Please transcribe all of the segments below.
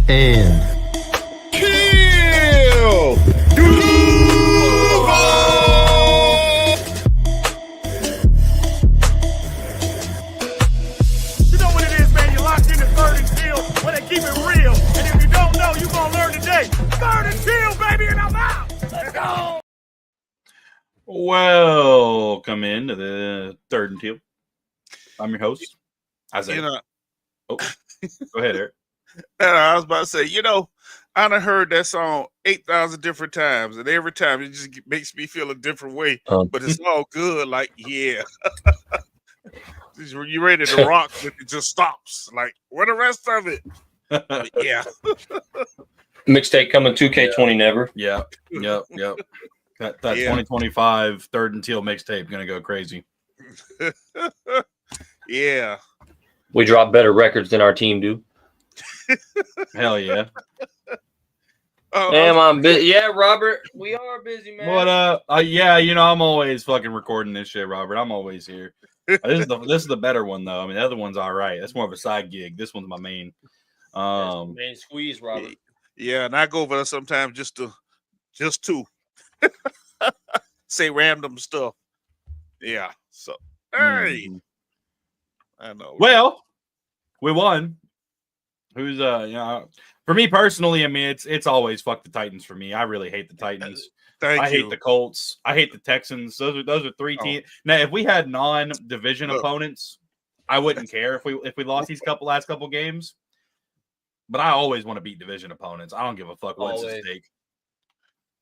And Teal. You know what it is, man. You're locked in the Third and Teal where they keep it real. And if you don't know, you're going to learn today. Third and Teal, baby, and I'm out. Let's go. Welcome into the Third and Teal. I'm your host, Isaiah. Oh, go ahead, Eric. I was about to say, I done heard that song 8,000 different times, and every time it just makes me feel a different way. But it's all good. Like, yeah. You ready to rock, but it just stops. Like, where the rest of it? But yeah. Mixtape coming 2K20 never. Yep. That 2025 Third and Teal mixtape gonna go crazy. Yeah. We drop better records than our team do. Hell yeah. Damn, I'm busy. Yeah, Robert, we are busy, man. What yeah, I'm always fucking recording this shit, Robert. I'm always here. This is the better one though. I mean, the other one's all right. That's more of a side gig. This one's my main. Main squeeze, Robert. Yeah, and I go over there sometimes just to say random stuff. Yeah. So hey. I know. Well, we won. Who's for me personally, I mean it's always fuck the Titans for me. I really hate the Titans. I hate the Colts. I hate the Texans. Those are three teams. Now, if we had non-division opponents, I wouldn't care if we lost these last couple games. But I always want to beat division opponents. I don't give a fuck what's at stake.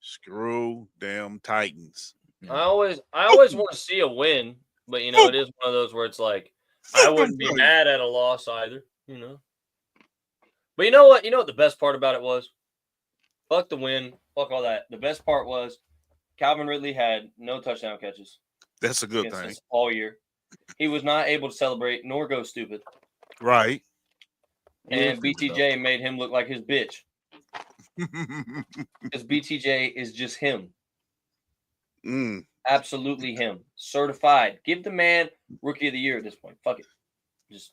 Screw damn Titans. I always want to see a win, but it is one of those where it's like I wouldn't be mad at a loss either, But you know what? You know what the best part about it was? Fuck the win. Fuck all that. The best part was Calvin Ridley had no touchdown catches. That's a good thing. All year. He was not able to celebrate nor go stupid. Right. And BTJ made him look like his bitch. Because BTJ is just him. Absolutely him. Certified. Give the man Rookie of the Year at this point. Fuck it. Just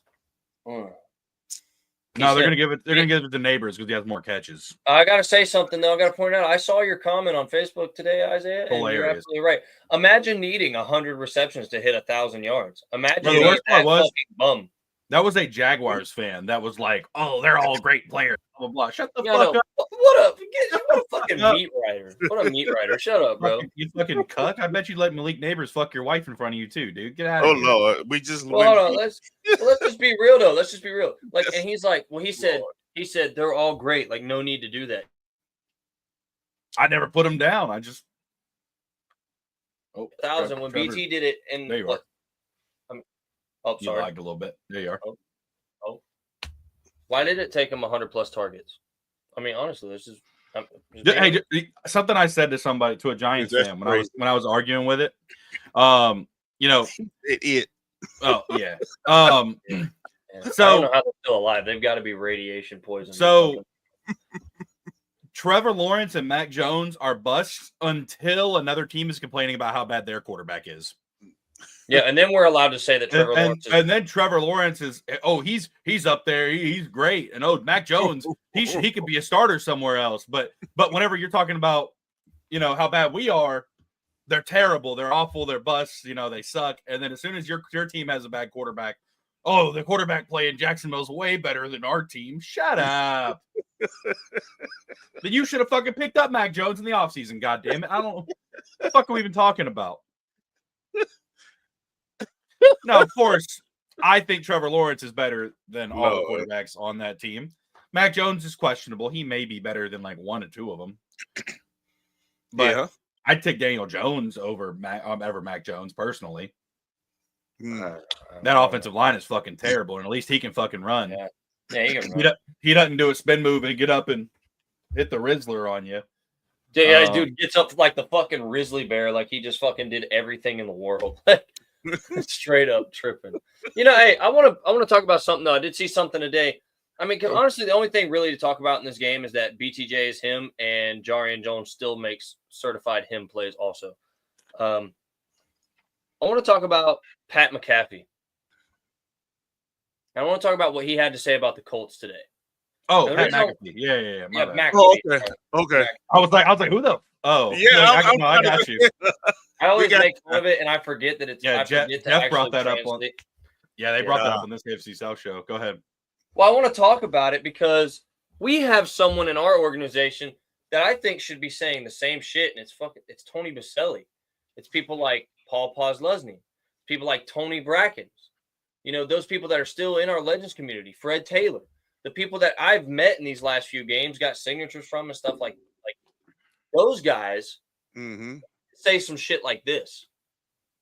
No, they're gonna give it to Neighbors because he has more catches. I gotta say something though. I gotta point out. I saw your comment on Facebook today, Isaiah. And you're absolutely right. Imagine needing 100 receptions to hit 1,000 yards. Imagine the worst part was bum. That was a Jaguars fan that was like, "Oh, they're all great players." Blah blah blah. Shut the fuck up. What up? What a fucking meat writer. What a meat writer. Shut up, bro. You fucking cuck. I bet you let Malik Neighbors fuck your wife in front of you too, dude. Get out of here. Oh Lord, we just. Well, hold on. Let's just be real though. Let's just be real. Like, and he's like, well, he said they're all great. Like, no need to do that. I never put them down. I just 1,000 when BT did it, and there you are. Oh, sorry. You lagged a little bit. There you are. Oh. Why did it take him 100 plus targets? I mean, honestly, this is. Hey, something I said to a Giants fan when I was arguing with it. It. Oh yeah. So I don't know how they're still alive. They've got to be radiation poisoned. So Trevor Lawrence and Mac Jones are busts until another team is complaining about how bad their quarterback is. Yeah, and then we're allowed to say that Trevor Lawrence is... And then Trevor Lawrence is, he's up there, he's great. And Mac Jones, he could be a starter somewhere else. But whenever you're talking about, how bad we are, they're terrible, they're awful, they're busts, they suck. And then as soon as your team has a bad quarterback, the quarterback play in Jacksonville's way better than our team. Shut up. Then you should have fucking picked up Mac Jones in the offseason, goddammit. I don't know what the fuck are we even talking about? Now, of course, I think Trevor Lawrence is better than all the quarterbacks on that team. Mac Jones is questionable. He may be better than like one or two of them. But I'd take Daniel Jones over Mac Jones personally. That offensive line is fucking terrible, and at least he can fucking run. Yeah, he can run. He doesn't do a spin move and get up and hit the Rizzler on you. Yeah, dude gets up like the fucking Grizzly Bear, like he just fucking did everything in the world. Straight up tripping. Hey, I want to talk about something though. I did see something today. I mean, honestly, the only thing really to talk about in this game is that BTJ is him, and Jarian Jones still makes certified him plays also. I want to talk about Pat McAfee. I want to talk about what he had to say about the Colts today. Oh, Pat McAfee. Yeah. Yeah, McAfee. Oh, okay. I was like, who the? Oh, Yeah, I got you. I always make fun of it, and I forget that it's. Yeah, I Jeff brought that up on. Yeah, they brought that up on this AFC South show. Go ahead. Well, I want to talk about it because we have someone in our organization that I think should be saying the same shit, and it's Tony Baselli. It's people like Paul Posluszny, people like Tony Brackens. You know, those people that are still in our Legends community, Fred Taylor, the people that I've met in these last few games, got signatures from and stuff like those guys say some shit like this.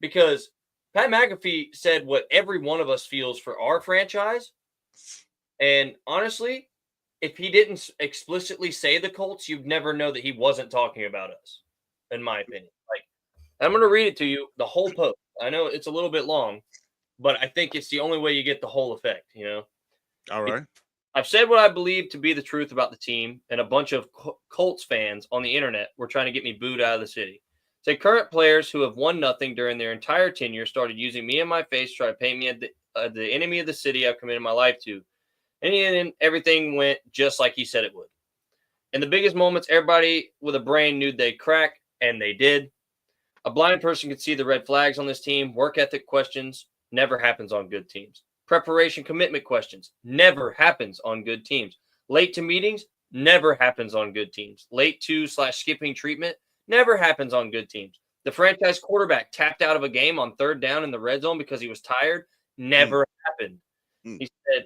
Because Pat McAfee said what every one of us feels for our franchise. And honestly, if he didn't explicitly say the Colts, you'd never know that he wasn't talking about us, in my opinion. Like, I'm going to read it to you, the whole post. I know it's a little bit long, but I think it's the only way you get the whole effect, you know? All right. I've said what I believe to be the truth about the team, and a bunch of Colts fans on the internet were trying to get me booed out of the city. Say current players who have won nothing during their entire tenure started using me and my face to try to paint me as the enemy of the city I've committed my life to. And then everything went just like he said it would. In the biggest moments, everybody with a brain knew they'd crack, and they did. A blind person could see the red flags on this team. Work ethic questions never happens on good teams. Preparation commitment questions never happens on good teams. Late to meetings never happens on good teams. Late to / skipping treatment never happens on good teams. The franchise quarterback tapped out of a game on 3rd down in the red zone because he was tired never happened. He said,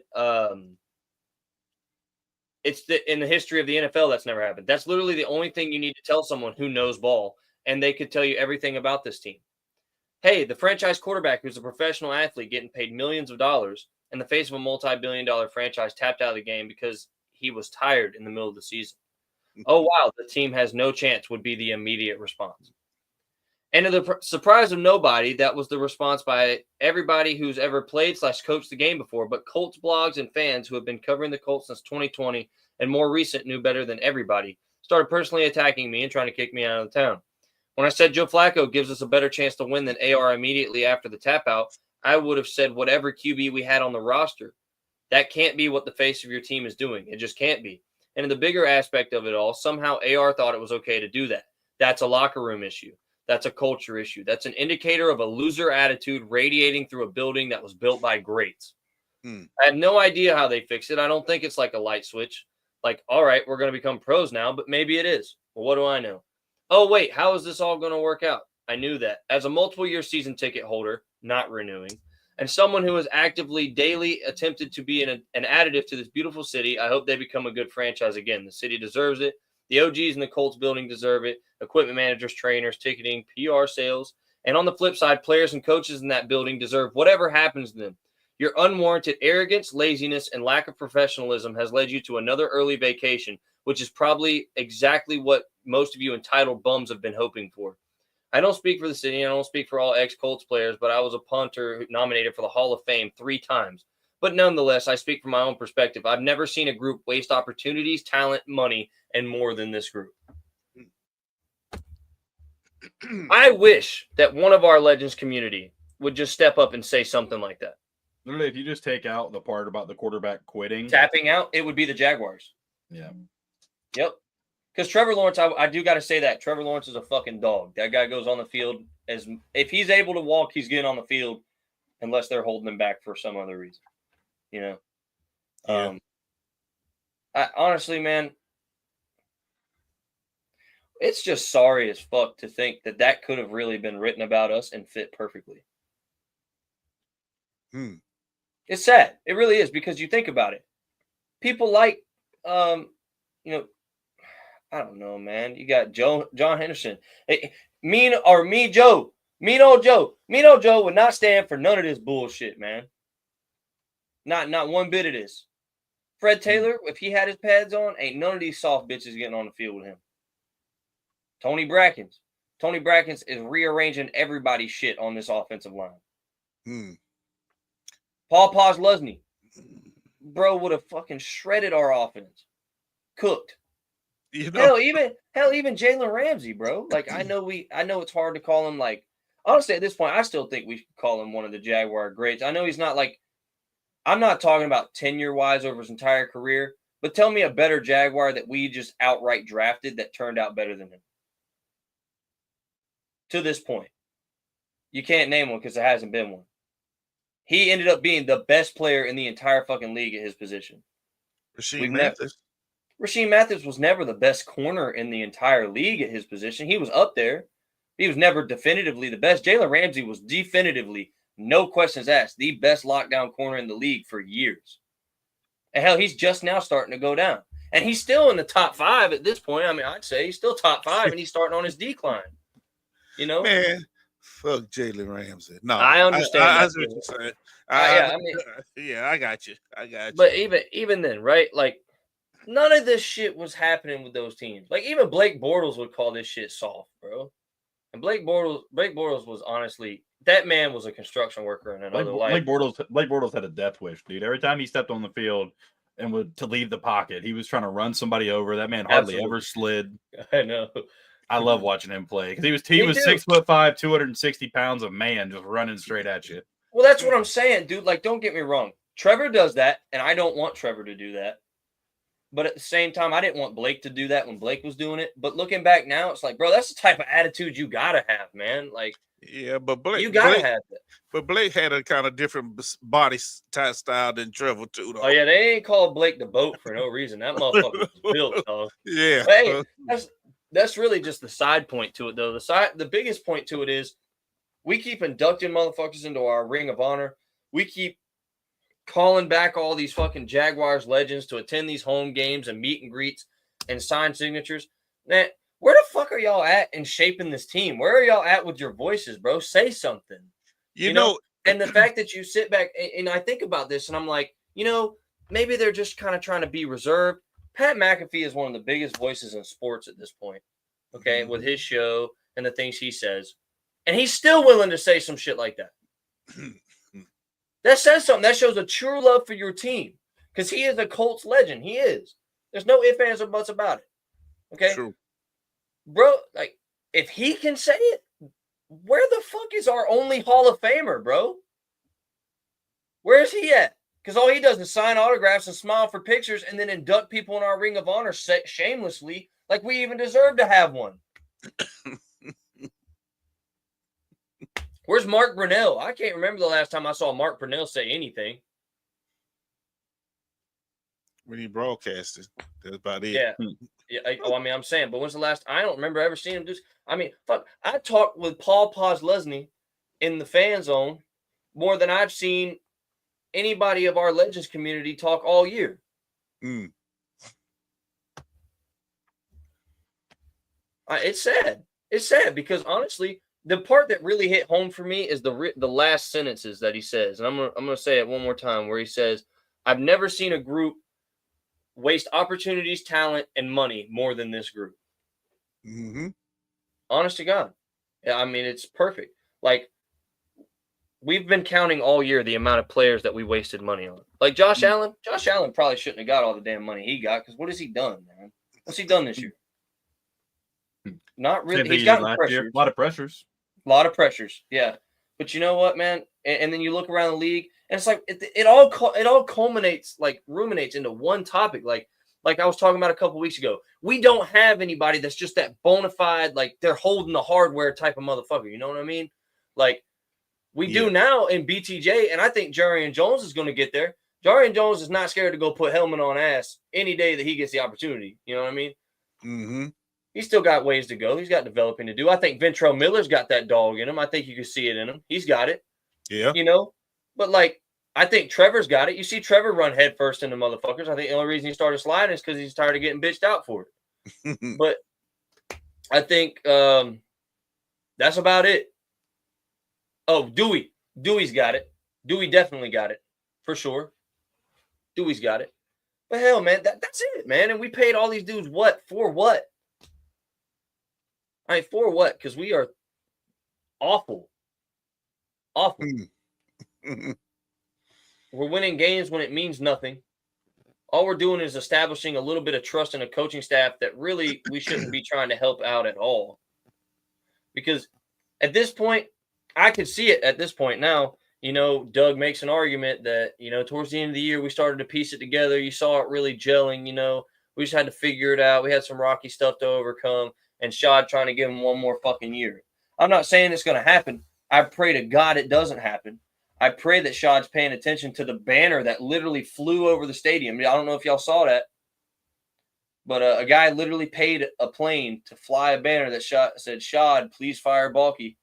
in the history of the NFL, that's never happened. That's literally the only thing you need to tell someone who knows ball, and they could tell you everything about this team. Hey, the franchise quarterback who's a professional athlete getting paid millions of dollars in the face of a multi-billion-dollar franchise tapped out of the game because he was tired in the middle of the season. Oh, wow, the team has no chance would be the immediate response. And to the surprise of nobody, that was the response by everybody who's ever played / coached the game before, but Colts blogs and fans who have been covering the Colts since 2020 and more recent knew better than everybody, started personally attacking me and trying to kick me out of the town. When I said Joe Flacco gives us a better chance to win than AR immediately after the tap out, I would have said whatever QB we had on the roster. That can't be what the face of your team is doing. It just can't be. And in the bigger aspect of it all, somehow AR thought it was okay to do that. That's a locker room issue. That's a culture issue. That's an indicator of a loser attitude radiating through a building that was built by greats. I have no idea how they fix it. I don't think it's like a light switch. Like, all right, we're going to become pros now, but maybe it is. Well, what do I know? Oh, wait, how is this all going to work out? I knew that. As a multiple-year season ticket holder, not renewing, and someone who has actively daily attempted to be an additive to this beautiful city, I hope they become a good franchise again. The city deserves it. The OGs in the Colts building deserve it. Equipment managers, trainers, ticketing, PR sales. And on the flip side, players and coaches in that building deserve whatever happens to them. Your unwarranted arrogance, laziness, and lack of professionalism has led you to another early vacation, which is probably exactly what most of you entitled bums have been hoping for. I don't speak for the city. I don't speak for all ex-Colts players, but I was a punter nominated for the Hall of Fame 3 times. But nonetheless, I speak from my own perspective. I've never seen a group waste opportunities, talent, money, and more than this group. I wish that one of our Legends community would just step up and say something like that. Literally, if you just take out the part about the quarterback quitting. Tapping out, it would be the Jaguars. Yeah. Yep. Because Trevor Lawrence, I do got to say that. Trevor Lawrence is a fucking dog. That guy goes on the field. If he's able to walk, he's getting on the field unless they're holding him back for some other reason. You know? Yeah. I honestly, man, it's just sorry as fuck to think that could have really been written about us and fit perfectly. It's sad. It really is, because you think about it. People like, you know, I don't know, man. You got John Henderson. Mean old Joe would not stand for none of this bullshit, man. Not one bit of this. Fred Taylor, if he had his pads on, ain't none of these soft bitches getting on the field with him. Tony Brackens is rearranging everybody's shit on this offensive line. Paul Posluszny, bro, would have fucking shredded our offense. Cooked. You know? Hell, even Jalen Ramsey, bro. Like, I know it's hard to call him, like, honestly, at this point, I still think we should call him one of the Jaguar greats. I know he's not like, I'm not talking about tenure-wise over his entire career, But tell me a better Jaguar that we just outright drafted that turned out better than him. To this point. You can't name one because there hasn't been one. He ended up being the best player in the entire fucking league at his position. Rasheed Mathis. Rasheed Mathis was never the best corner in the entire league at his position. He was up there. He was never definitively the best. Jalen Ramsey was definitively, no questions asked, the best lockdown corner in the league for years. And hell, he's just now starting to go down. And he's still in the top 5 at this point. I mean, I'd say he's still top 5, and he's starting on his decline. You know? Man, fuck Jalen Ramsey. No, I understand. I what you're saying. I got you. But even then, right? Like, none of this shit was happening with those teams. Like, even Blake Bortles would call this shit soft, bro. And Blake Bortles was honestly, that man was a construction worker in another life. Blake Bortles had a death wish, dude. Every time he stepped on the field and to leave the pocket, he was trying to run somebody over. That man hardly ever slid. I know. I love watching him play because he was 6'5", 260 pounds of man just running straight at you. Well, that's what I'm saying, dude. Like, don't get me wrong. Trevor does that, and I don't want Trevor to do that. But at the same time, I didn't want Blake to do that when Blake was doing it. But looking back now, it's like, bro, that's the type of attitude you gotta have, man. Like, yeah, but Blake, you gotta have that. But Blake had a kind of different body style than Trevor too, though. Oh yeah, they ain't called Blake the Boat for no reason. That motherfucker was built, dog. Yeah. But hey, that's really just the side point to it, though. The biggest point to it is we keep inducting motherfuckers into our Ring of Honor. We keep calling back all these fucking Jaguars legends to attend these home games and meet and greets and sign signatures. Man, where the fuck are y'all at in shaping this team? Where are y'all at with your voices, bro? Say something. You know? And the fact that you sit back and I think about this and I'm like, maybe they're just kind of trying to be reserved. Pat McAfee is one of the biggest voices in sports at this point, okay, with his show and the things he says. And he's still willing to say some shit like that. That says something. That shows a true love for your team because he is a Colts legend. He is. There's no ifs, ands, or buts about it. Okay? True. Bro, like, if he can say it, where the fuck is our only Hall of Famer, bro? Where is he at? Because all he does is sign autographs and smile for pictures and then induct people in our Ring of Honor shamelessly like we even deserve to have one. Where's Mark Brunell? I can't remember the last time I saw Mark Brunell say anything. When he broadcasted. That's about it. Yeah. I'm saying, but when's the last? I don't remember ever seeing him do. Fuck. I talked with Paul Posluszny in the fan zone more than I've seen anybody of our Legends community talk all year. It's sad. It's sad because honestly, the part that really hit home for me is the last sentences that he says, and I'm gonna say it one more time, where he says, "I've never seen a group waste opportunities, talent, and money more than this group." Mm-hmm. Honest to God, it's perfect. Like, we've been counting all year the amount of players that we wasted money on. Like Josh Allen. Josh Allen probably shouldn't have got all the damn money he got because what has he done, man? What's he done this year? Not really. He's gotten pressures. A lot of pressures. A lot of pressures, yeah. But you know what, man? And then you look around the league, and it's like it all culminates, like ruminates into one topic. Like I was talking about a couple weeks ago. We don't have anybody that's just that bona fide, like they're holding the hardware type of motherfucker. You know what I mean? Like we do now in BTJ, and I think Jarian Jones is going to get there. Jarian Jones is not scared to go put helmet on ass any day that he gets the opportunity. You know what I mean? Mm-hmm. He's still got ways to go. He's got developing to do. I think Ventrell Miller's got that dog in him. I think you can see it in him. He's got it. Yeah. But like, I think Trevor's got it. You see Trevor run headfirst into motherfuckers. I think the only reason he started sliding is because he's tired of getting bitched out for it. But I think that's about it. Oh, Dewey. Dewey's got it. Dewey definitely got it. For sure. Dewey's got it. But hell, man, that's it, man. And we paid all these dudes what? For what? For what? Because we are awful. Awful. We're winning games when it means nothing. All we're doing is establishing a little bit of trust in a coaching staff that really we shouldn't be trying to help out at all. Because at this point, I could see it at this point now. Doug makes an argument that, towards the end of the year, we started to piece it together. You saw it really gelling, we just had to figure it out. We had some rocky stuff to overcome, and Shad trying to give him one more fucking year. I'm not saying it's going to happen. I pray to God it doesn't happen. I pray that Shad's paying attention to the banner that literally flew over the stadium. I don't know if y'all saw that, but a guy literally paid a plane to fly a banner that said, "Shad, please fire Balky."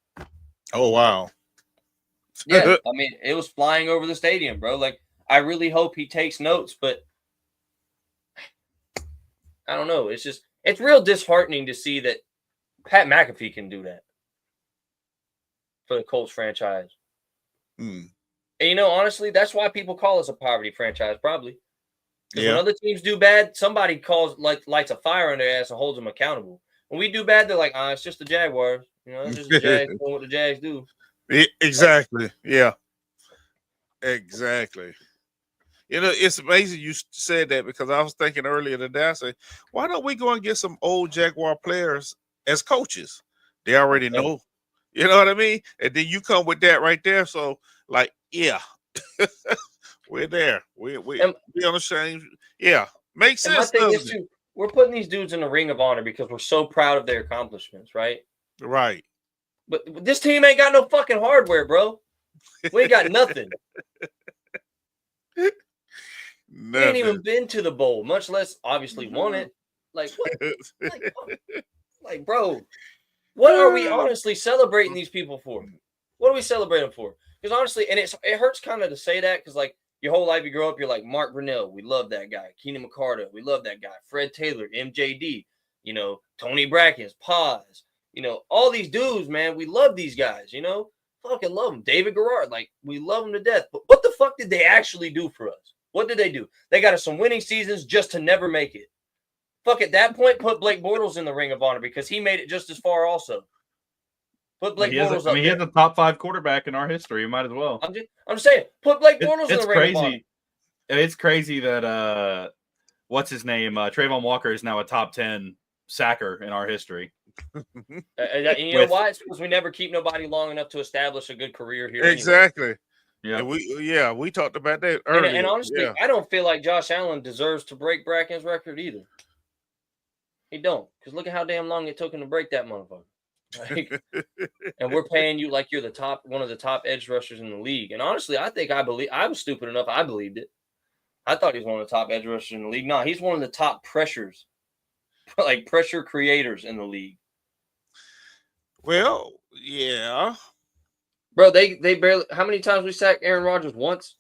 Oh, wow. Yeah, I mean, it was flying over the stadium, bro. Like, I really hope he takes notes, but I don't know. It's real disheartening to see that Pat McAfee can do that for the Colts franchise. And, honestly, that's why people call us a poverty franchise, probably. Because when other teams do bad, somebody lights a fire on their ass and holds them accountable. When we do bad, they're like, it's just the Jaguars. It's just the Jags doing what the Jags do. Exactly. Yeah. Exactly. It's amazing you said that, because I was thinking earlier today, I said, why don't we go and get some old Jaguar players as coaches? They already know. You know what I mean? And then you come with that right there. So, like, yeah, we're there. We on the same. Yeah, makes sense. My thing is, too, we're putting these dudes in the Ring of Honor because we're so proud of their accomplishments, right? Right. But this team ain't got no fucking hardware, bro. We ain't got nothing. We ain't even been to the bowl, much less obviously won it. Like, what? Like, bro, what are we honestly celebrating these people for? What are we celebrating for? Because honestly, and it hurts kind of to say that, because like your whole life you grow up, you're like Mark Brunell, we love that guy. Keenan McCardle, we love that guy. Fred Taylor, MJD, Tony Brackens, Paz, all these dudes, man, we love these guys, fucking love them. David Garrard, like, we love them to death. But what the fuck did they actually do for us? What did they do? They got us some winning seasons just to never make it. Fuck, at that point, put Blake Bortles in the Ring of Honor, because he made it just as far also. Put Blake Bortles up. He has a top 5 quarterback in our history. You might as well. I'm just saying, put Blake Bortles in the Ring of Honor. It's crazy that what's his name? Trayvon Walker is now a top 10 sacker in our history. You know why? It's because we never keep nobody long enough to establish a good career here. Exactly. Anyway. Yeah, we talked about that earlier. And honestly, I don't feel like Josh Allen deserves to break Bracken's record either. He don't, because look at how damn long it took him to break that motherfucker. Like, and we're paying you like you're one of the top edge rushers in the league. And honestly, I was stupid enough. I believed it. I thought he was one of the top edge rushers in the league. No, he's one of the top pressure creators in the league. Well, yeah. Bro, they barely. How many times we sacked Aaron Rodgers? Once.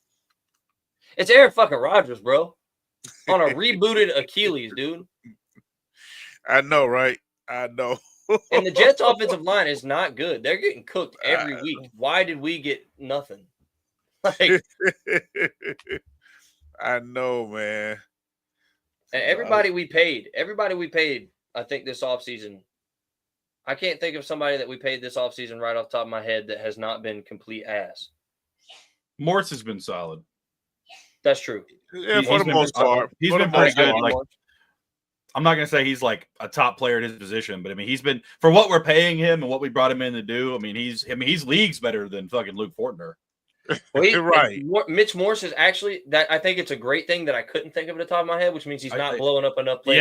It's Aaron fucking Rodgers, bro, on a rebooted Achilles, dude. I know, right? I know. And the Jets' offensive line is not good. They're getting cooked every week. Why did we get nothing? Like, I know, man. And everybody we paid, I think this offseason. I can't think of somebody that we paid this offseason right off the top of my head that has not been complete ass. Morse has been solid. That's true. Yeah, for the most part. He's been pretty good. Like, I'm not going to say he's like a top player in his position, but I mean, he's been, for what we're paying him and what we brought him in to do. I mean, he's leagues better than fucking Luke Fortner. Well, right. Mitch Morse is actually that. I think it's a great thing that I couldn't think of at the top of my head, which means he's not blowing up enough plays.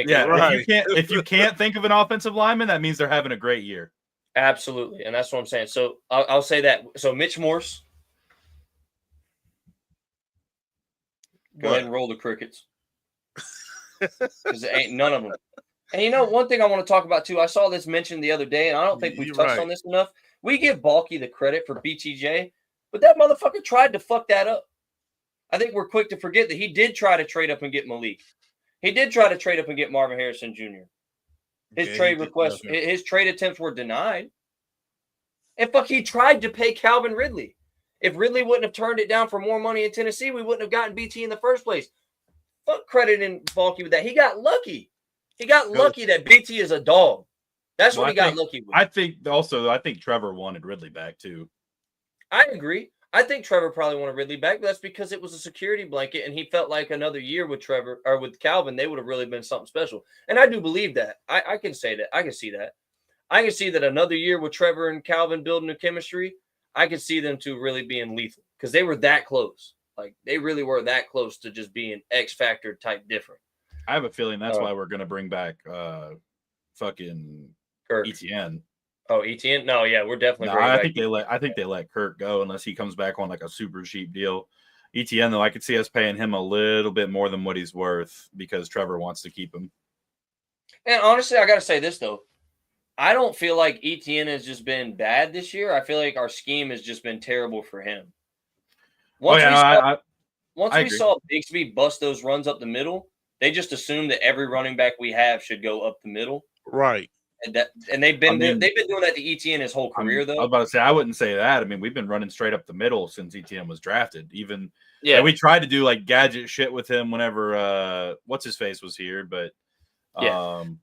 Yeah, right. If you can't think of an offensive lineman, that means they're having a great year. Absolutely, and that's what I'm saying. So I'll say that. So Mitch Morse, go ahead and roll the crickets, because it ain't none of them. And one thing I want to talk about too. I saw this mentioned the other day, and I don't think we've touched on this enough. We give Balky the credit for BTJ. But that motherfucker tried to fuck that up. I think we're quick to forget that he did try to trade up and get Malik. He did try to trade up and get Marvin Harrison Jr. His trade requests, his trade attempts were denied. And he tried to pay Calvin Ridley. If Ridley wouldn't have turned it down for more money in Tennessee, we wouldn't have gotten BT in the first place. Fuck credit in Balky with that. He got lucky. He got lucky that BT is a dog. That's what he got lucky with. I think Trevor wanted Ridley back too. I agree. I think Trevor probably wanted Ridley back, but that's because it was a security blanket, and he felt like another year with Trevor or with Calvin, they would have really been something special. And I do believe that. I can say that. I can see that. I can see that another year with Trevor and Calvin building a chemistry. I could see them two really being lethal because they were that close. Like they really were that close to just being X Factor type different. I have a feeling that's why we're gonna bring back fucking Kirk. ETN. Oh, ETN? No, yeah, we're definitely. No, I think they let Kirk go unless he comes back on like a super cheap deal. ETN though, I could see us paying him a little bit more than what he's worth because Trevor wants to keep him. And honestly, I gotta say this though, I don't feel like ETN has just been bad this year. I feel like our scheme has just been terrible for him. Once we saw Bigsby bust those runs up the middle, they just assumed that every running back we have should go up the middle. Right. And they've been doing that to ETN his whole career, though. I was about to say, I wouldn't say that. I mean, we've been running straight up the middle since ETN was drafted. Even we tried to do like gadget shit with him whenever what's his face was here, but it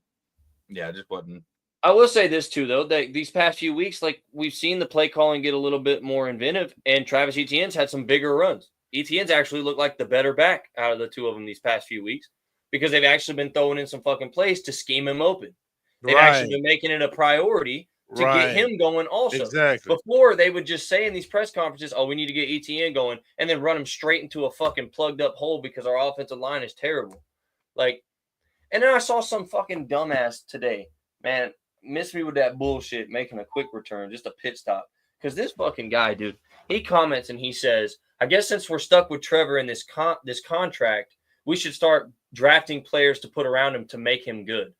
just wasn't. I will say this too, though, that these past few weeks, like we've seen the play calling get a little bit more inventive, and Travis Etienne's had some bigger runs. Etienne's actually looked like the better back out of the two of them these past few weeks because they've actually been throwing in some fucking plays to scheme him open. They've actually been making it a priority to get him going also. Exactly. Before, they would just say in these press conferences, oh, we need to get ETN going, and then run him straight into a fucking plugged up hole because our offensive line is terrible. Like, and then I saw some fucking dumbass today, man, miss me with that bullshit, making a quick return, just a pit stop. Because this fucking guy, dude, he comments and he says, I guess since we're stuck with Trevor in this contract, we should start drafting players to put around him to make him good.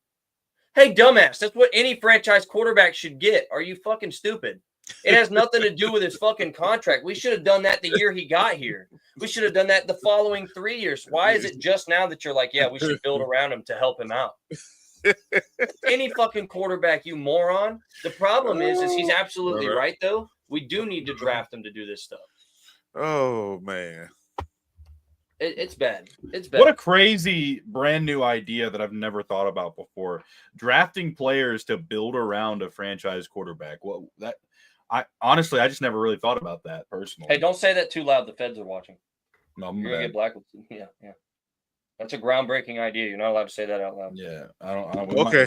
Hey, dumbass, that's what any franchise quarterback should get. Are you fucking stupid? It has nothing to do with his fucking contract. We should have done that the year he got here. We should have done that the following 3 years. Why is it just now that you're like, yeah, we should build around him to help him out? Any fucking quarterback, you moron. The problem is he's absolutely right, though. We do need to draft him to do this stuff. Oh, man. It's bad. It's bad. What a crazy brand new idea that I've never thought about before. Drafting players to build around a franchise quarterback. Well, I honestly just never really thought about that personally. Hey, don't say that too loud. The feds are watching. No, you're gonna get blacklisted. Yeah. That's a groundbreaking idea. You're not allowed to say that out loud. Yeah, I don't. Okay.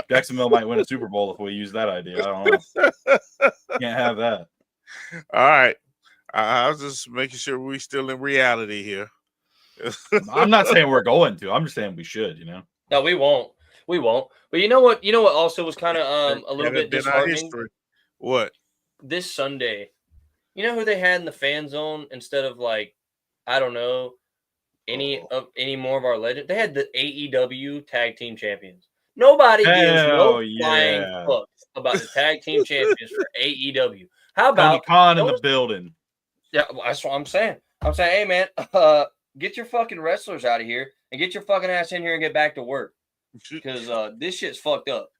Jacksonville might win a Super Bowl if we use that idea. I don't know. Can't have that. All right. I was just making sure we're still in reality here. I'm not saying we're going to. I'm just saying we should, you know. No, we won't. But you know what? You know what also was kind of a little bit disheartening? What? This Sunday, you know who they had in the fan zone instead of like, I don't know, any more of our legends? They had the AEW tag team champions. Nobody gives no flying fucks about the tag team champions for AEW. How about Khan in the building? Yeah, that's what I'm saying. I'm saying, hey man, get your fucking wrestlers out of here and get your fucking ass in here and get back to work because this shit's fucked up.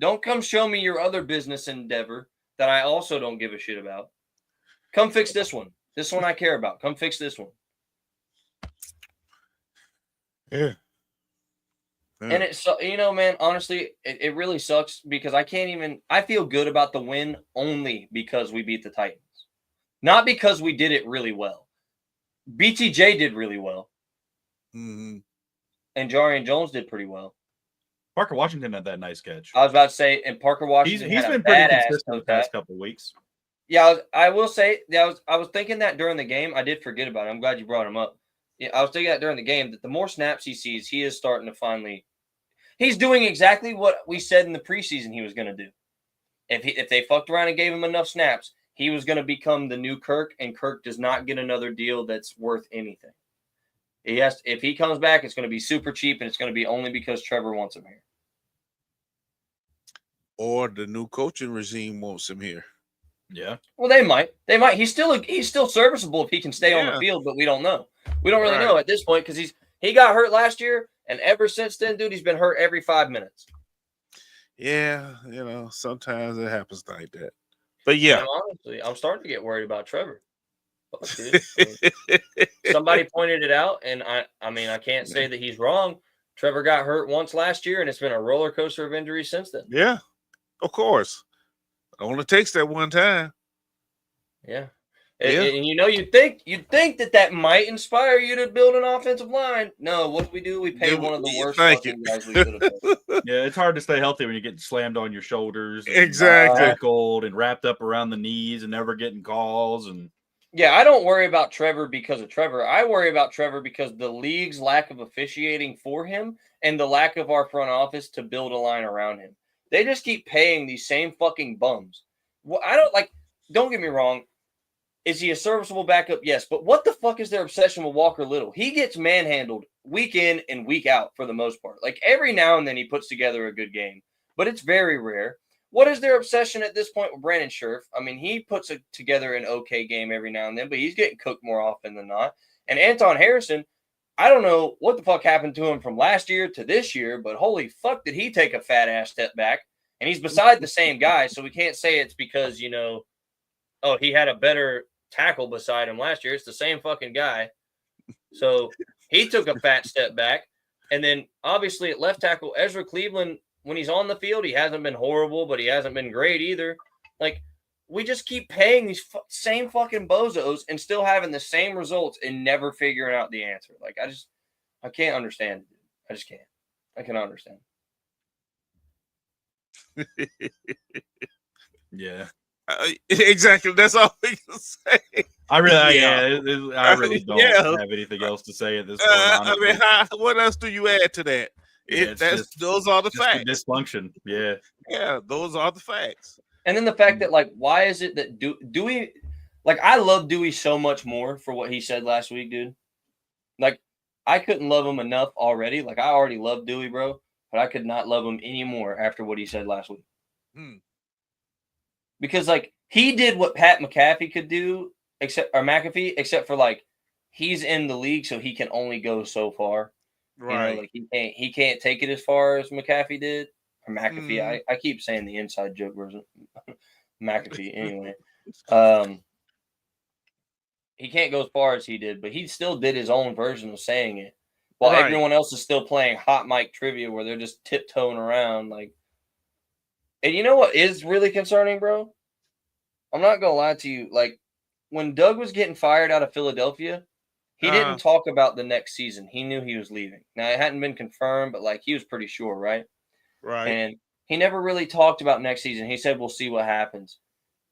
Don't come show me your other business endeavor that I also don't give a shit about. Come fix this one. This one I care about. Come fix this one. Yeah. And it's, you know, man, honestly, it really sucks because I feel good about the win only because we beat the Titans. Not because we did it really well. BTJ did really well. Mm-hmm. And Jarian Jones did pretty well. Parker Washington had that nice catch. I was about to say, and Parker Washington he's been pretty consistent the past couple of weeks. Yeah, I will say, I was thinking that during the game. I did forget about it. I'm glad you brought him up. Yeah, I was thinking that during the game that the more snaps he sees, he is starting to finally. He's doing exactly what we said in the preseason he was going to do. If they fucked around and gave him enough snaps, he was going to become the new Kirk, and Kirk does not get another deal that's worth anything. If he comes back, it's going to be super cheap, and it's going to be only because Trevor wants him here. Or the new coaching regime wants him here. Yeah. Well, they might. He's still serviceable if he can stay on the field, but we don't know. We don't really know at this point because he got hurt last year, and ever since then, dude, he's been hurt every 5 minutes. Yeah, you know, sometimes it happens like that. But yeah, honestly, I'm starting to get worried about Trevor. Dude. Somebody pointed it out, and I mean, I can't say that he's wrong. Trevor got hurt once last year, and it's been a roller coaster of injuries since then. Yeah, of course. It only takes that one time. Yeah. Yeah. And you'd think that might inspire you to build an offensive line. No, what do? We pay one of the worst fucking guys we could have paid. Yeah, it's hard to stay healthy when you're getting slammed on your shoulders, and Exactly. tackled and wrapped up around the knees, and never getting calls. And yeah, I don't worry about Trevor because of Trevor. I worry about Trevor because the league's lack of officiating for him and the lack of our front office to build a line around him. They just keep paying these same fucking bums. Well, I don't like. Don't get me wrong. Is he a serviceable backup? Yes. But what the fuck is their obsession with Walker Little? He gets manhandled week in and week out for the most part. Like every now and then he puts together a good game, but it's very rare. What is their obsession at this point with Brandon Scherf? I mean, he puts together an okay game every now and then, but he's getting cooked more often than not. And Anton Harrison, I don't know what the fuck happened to him from last year to this year, but holy fuck did he take a fat ass step back. And he's beside the same guy, so we can't say it's because, oh, he had a better tackle beside him last year. It's the same fucking guy. So he took a fat step back. And then obviously at left tackle, Ezra Cleveland, when he's on the field, he hasn't been horrible, but he hasn't been great either. Like, we just keep paying these same fucking bozos and still having the same results and never figuring out the answer. Like, I can't understand it. I just can't. I cannot understand. yeah. Exactly. That's all we can say. I really don't have anything else to say at this point. I mean, what else do you add to that? Those are the facts. Dysfunction. Yeah, those are the facts. And then the fact that, like, why is it that Dewey, like, I love Dewey so much more for what he said last week, dude. Like, I couldn't love him enough already. Like, I already love Dewey, bro, but I could not love him anymore after what he said last week. Because, like, he did what Pat McAfee could do, except for, like, he's in the league, so he can only go so far. Right. Like, he can't take it as far as McAfee did. Or McAfee. I keep saying the inside joke version. McAfee, anyway. He can't go as far as he did, but he still did his own version of saying it. While everyone else is still playing hot mic trivia where they're just tiptoeing around, like. And you know what is really concerning, bro? I'm not going to lie to you. Like, when Doug was getting fired out of Philadelphia, he didn't talk about the next season. He knew he was leaving. Now, it hadn't been confirmed, but, like, he was pretty sure, right? Right. And he never really talked about next season. He said, we'll see what happens.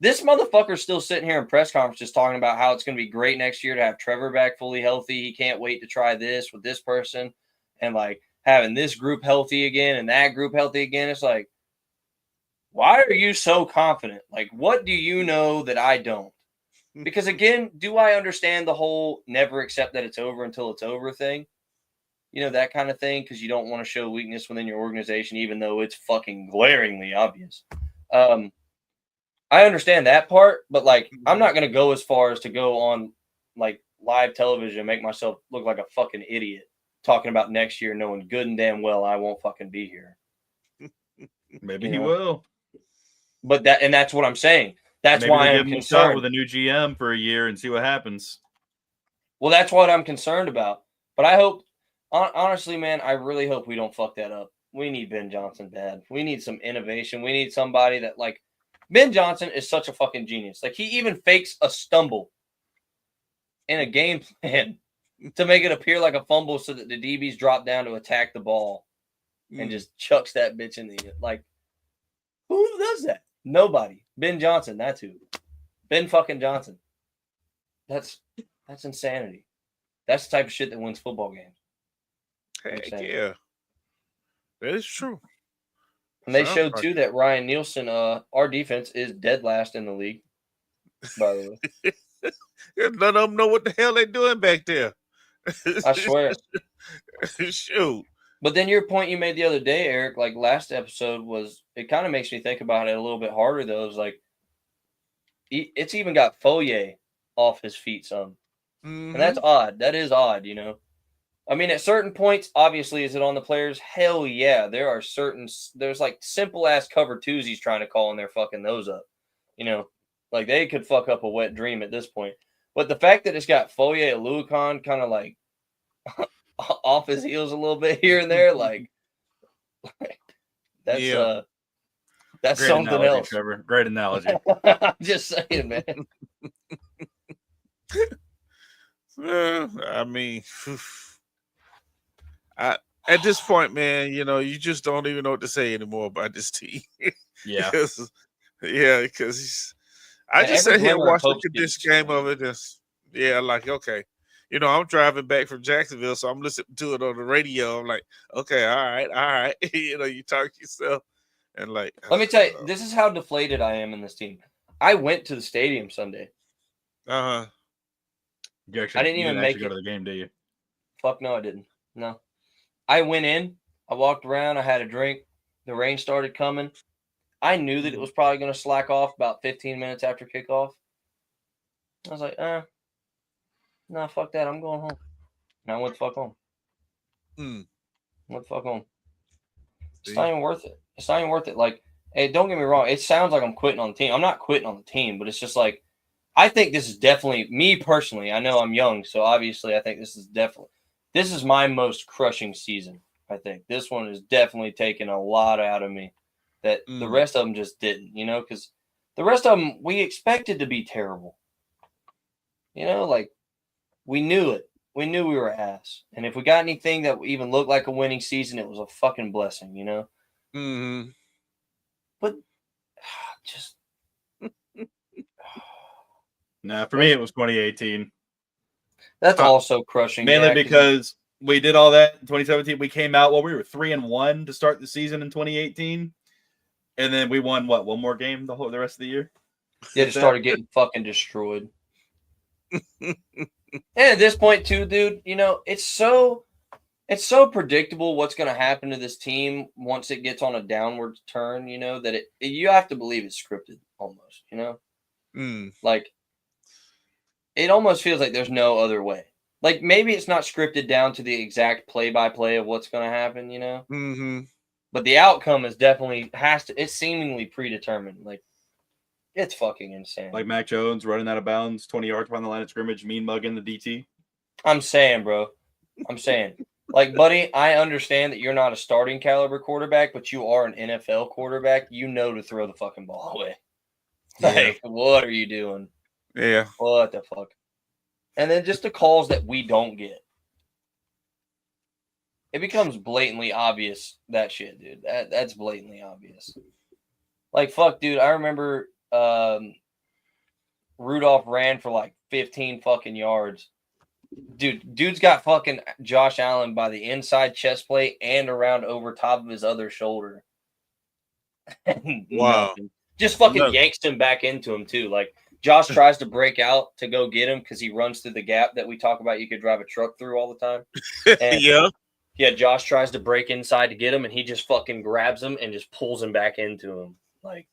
This motherfucker's still sitting here in press conferences talking about how it's going to be great next year to have Trevor back fully healthy. He can't wait to try this with this person. And, like, having this group healthy again and that group healthy again. It's like, why are you so confident? Like, what do you know that I don't? Because, again, do I understand the whole never accept that it's over until it's over thing? You know, that kind of thing, because you don't want to show weakness within your organization, even though it's fucking glaringly obvious. I understand that part, but, like, I'm not going to go as far as to go on, like, live television and make myself look like a fucking idiot talking about next year knowing good and damn well I won't fucking be here. Maybe he will. But that's what I'm saying. That's why I'm concerned with a new GM for a year and see what happens. Well, that's what I'm concerned about. But I hope, honestly, man, I really hope we don't fuck that up. We need Ben Johnson bad. We need some innovation. We need somebody that, like, Ben Johnson is such a fucking genius. Like, he even fakes a stumble in a game plan to make it appear like a fumble so that the DBs drop down to attack the ball and just chucks that bitch in the, like, who does that? Nobody. Ben Johnson, that's who. Ben fucking Johnson. That's insanity. That's the type of shit that wins football games. Heck yeah. That is true. And they showed, too, that Ryan Nielsen, our defense, is dead last in the league, by the way. None of them know what the hell they're doing back there. I swear. Shoot. But then your point you made the other day, Eric, like last episode was, it kind of makes me think about it a little bit harder, though. It's like, it's even got Foyer off his feet some. And that's odd. That is odd, you know. I mean, at certain points, obviously, is it on the players? Hell yeah. There's like simple ass cover twos he's trying to call and they're fucking those up. You know, like they could fuck up a wet dream at this point. But the fact that it's got Foyer and Lucan kind of like off his heels a little bit here and there, like that's great something analogy, else. Trevor. Great analogy. I'm just saying, man. I mean, at this point, man, you just don't even know what to say anymore about this team. Yeah. because, because I And just every sat here and glimmer of watched the hope's getting condition game of stronger. it. Like, okay. I'm driving back from Jacksonville, so I'm listening to it on the radio. I'm like, okay, all right. You talk to yourself and like, Let me tell you, this is how deflated I am in this team. I went to the stadium Sunday. uh-huh. You I didn't even make go it. to the game, do you? Fuck no, I didn't. No. I went in, I walked around, I had a drink. The rain started coming. I knew that it was probably going to slack off about 15 minutes after kickoff. I was like, no, fuck that. I'm going home. And I went the fuck home. Went the fuck home. It's not even worth it. It's not even worth it. Like, hey, don't get me wrong. It sounds like I'm quitting on the team. I'm not quitting on the team, but it's just like, I think this is definitely, me personally, I know I'm young, so obviously I think this is my most crushing season, I think. This one is definitely taking a lot out of me that the rest of them just didn't, because the rest of them, we expected to be terrible. Like, we knew it. We knew we were ass. And if we got anything that even looked like a winning season, it was a fucking blessing, Mm-hmm. But just... Nah, for me, it was 2018. That's also crushing. Mainly because we did all that in 2017. We came out, we were 3-1 to start the season in 2018. And then we won, one more game the rest of the year? Yeah, just started getting fucking destroyed. And at this point, too, dude, it's so predictable what's going to happen to this team once it gets on a downward turn, that you have to believe it's scripted almost, Like, it almost feels like there's no other way. Like, maybe it's not scripted down to the exact play-by-play of what's going to happen, Mm-hmm. But the outcome is definitely it's seemingly predetermined. Like, it's fucking insane. Like Mac Jones running out of bounds, 20 yards behind the line of scrimmage, mean mugging the DT. I'm saying, bro. Like, buddy, I understand that you're not a starting caliber quarterback, but you are an NFL quarterback. You know to throw the fucking ball away. Like, what are you doing? Yeah. What the fuck? And then just the calls that we don't get. It becomes blatantly obvious, that shit, dude. That's blatantly obvious. Like, fuck, dude. I remember Rudolph ran for like 15 fucking yards. Dude's got fucking Josh Allen by the inside chest plate and around over top of his other shoulder. Wow. Just fucking yanks him back into him, too. Like, Josh tries to break out to go get him because he runs through the gap that we talk about you could drive a truck through all the time. And yeah, Josh tries to break inside to get him, and he just fucking grabs him and just pulls him back into him. Like,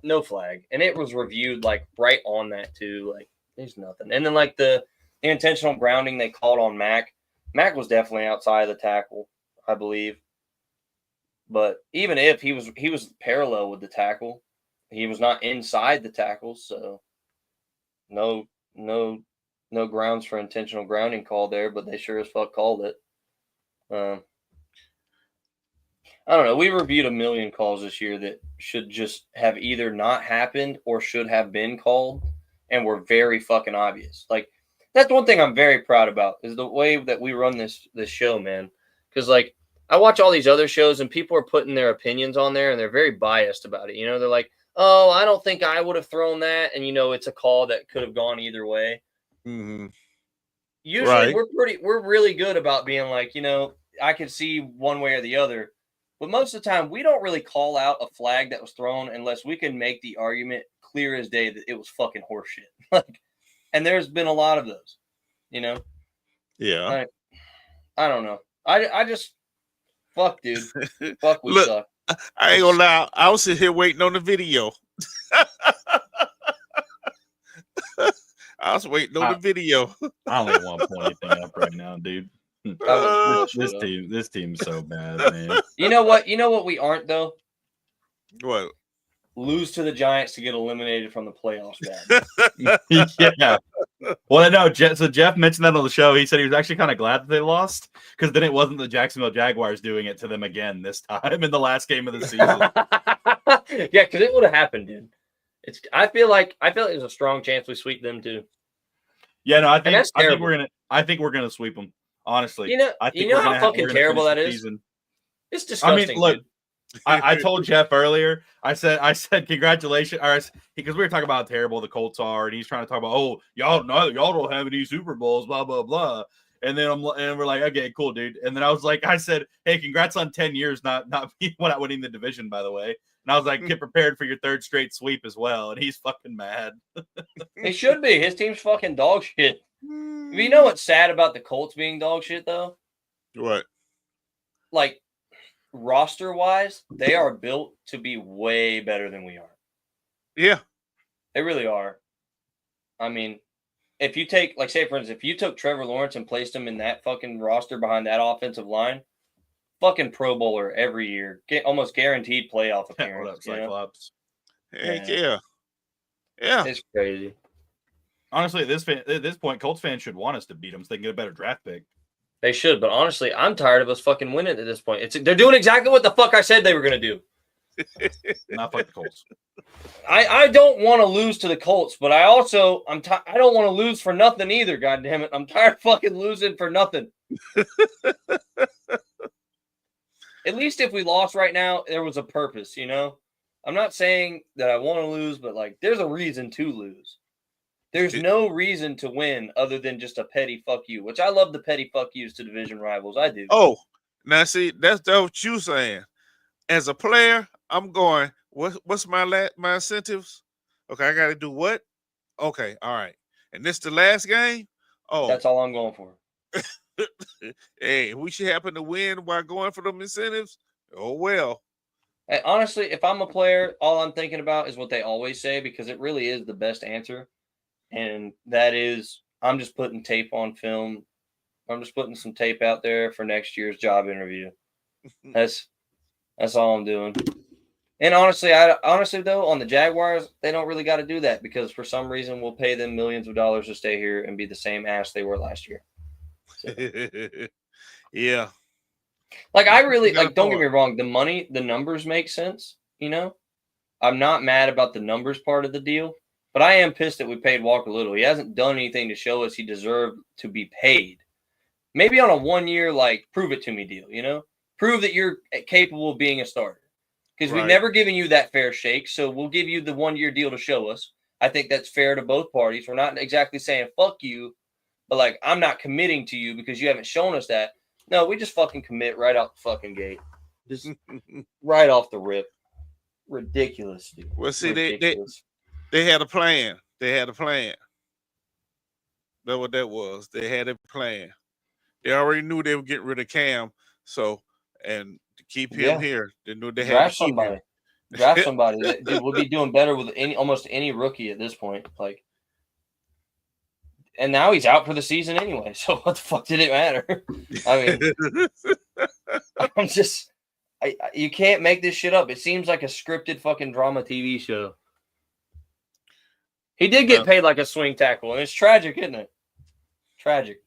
no flag. And it was reviewed, like, right on that, too. Like, there's nothing. And then, like, the intentional grounding they called on Mac. Mac was definitely outside of the tackle, I believe. But even if he was parallel with the tackle, he was not inside the tackle, so no grounds for intentional grounding call there, but they sure as fuck called it. I don't know. We reviewed a million calls this year that should just have either not happened or should have been called and were very fucking obvious. Like, that's one thing I'm very proud about is the way that we run this show, man. Because, like, I watch all these other shows and people are putting their opinions on there and they're very biased about it. They're like, oh, I don't think I would have thrown that. And, it's a call that could have gone either way. Mm-hmm. Usually we're really good about being like, I could see one way or the other. But most of the time, we don't really call out a flag that was thrown unless we can make the argument clear as day that it was fucking horseshit. Like, and there's been a lot of those, Yeah. I don't know. I just, fuck, dude. Fuck, we suck. I ain't gonna lie. I was sitting here waiting on the video. I was waiting on the video. I don't even want to pull anything up right now, dude. This team's so bad, man. You know what we aren't, though? What? Lose to the Giants to get eliminated from the playoffs, bad. Yeah. Well, no, so Jeff mentioned that on the show. He said he was actually kind of glad that they lost because then it wasn't the Jacksonville Jaguars doing it to them again this time in the last game of the season. Yeah, because it would have happened, dude. I feel like there's a strong chance we sweep them too. Yeah, no, that's terrible. I think we're gonna sweep them. Honestly, I think you know we're how gonna fucking we're gonna terrible finish that the is. season. It's I mean, disgusting, look, dude. I told Jeff earlier. I said congratulations, because we were talking about how terrible the Colts are, and he's trying to talk about, oh, y'all don't have any Super Bowls, blah blah blah. And then we're like, okay, cool, dude. And then I said, hey, congrats on 10 years not winning the division, by the way. And I was like, get prepared for your third straight sweep as well. And he's fucking mad. He should be. His team's fucking dog shit. You know what's sad about the Colts being dog shit though? What? Like, roster wise, they are built to be way better than we are. Yeah, they really are. I mean, if you take, like, say for instance, if you took Trevor Lawrence and placed him in that fucking roster behind that offensive line, fucking Pro Bowler every year, almost guaranteed playoff appearance. What up, Cyclops? Heck yeah. Yeah. It's crazy. Honestly, at this point, Colts fans should want us to beat them so they can get a better draft pick. They should, but honestly, I'm tired of us fucking winning at this point. They're doing exactly what the fuck I said they were going to do. Not fuck the Colts. I don't want to lose to the Colts, but I also I don't want to lose for nothing either. God damn it, I'm tired of fucking losing for nothing. At least if we lost right now, there was a purpose, you know. I'm not saying that I want to lose, but like, there's a reason to lose. There's no reason to win other than just a petty fuck you, which I love the petty fuck yous to division rivals. I do. Oh, now see, that's what you saying. As a player, I'm going, what's my incentives? Okay, I got to do what? Okay, all right. And this the last game? Oh. That's all I'm going for. Hey, we should happen to win while going for them incentives. Oh, well. Hey, honestly, if I'm a player, all I'm thinking about is what they always say, because it really is the best answer. And that is, I'm just putting tape on film. I'm just putting some tape out there for next year's job interview. That's all I'm doing. And honestly, though, on the Jaguars, they don't really got to do that, because for some reason we'll pay them millions of dollars to stay here and be the same ass they were last year. So. Yeah. Like, I really, like, don't get me wrong, the numbers make sense, you know? I'm not mad about the numbers part of the deal, but I am pissed that we paid Walker Little. He hasn't done anything to show us he deserved to be paid. Maybe on a 1 year, like, prove it to me deal, you know? Prove that you're capable of being a starter. Because we've never given you that fair shake, so we'll give you the 1 year deal to show us. I think that's fair to both parties. We're not exactly saying fuck you, but, like, I'm not committing to you because you haven't shown us that. No, we just fucking commit right out the fucking gate. Just right off the rip. Ridiculous, dude. Well, see, ridiculous. They had a plan. That's what that was. They had a plan. They already knew they were getting rid of Cam, so, and to keep him here, they knew they had to keep him. Draft somebody. Dude, we'll be doing better with almost any rookie at this point. Like, and now he's out for the season anyway. So what the fuck did it matter? I mean, you can't make this shit up. It seems like a scripted fucking drama TV show. He did get paid like a swing tackle, and it's tragic, isn't it? Tragic.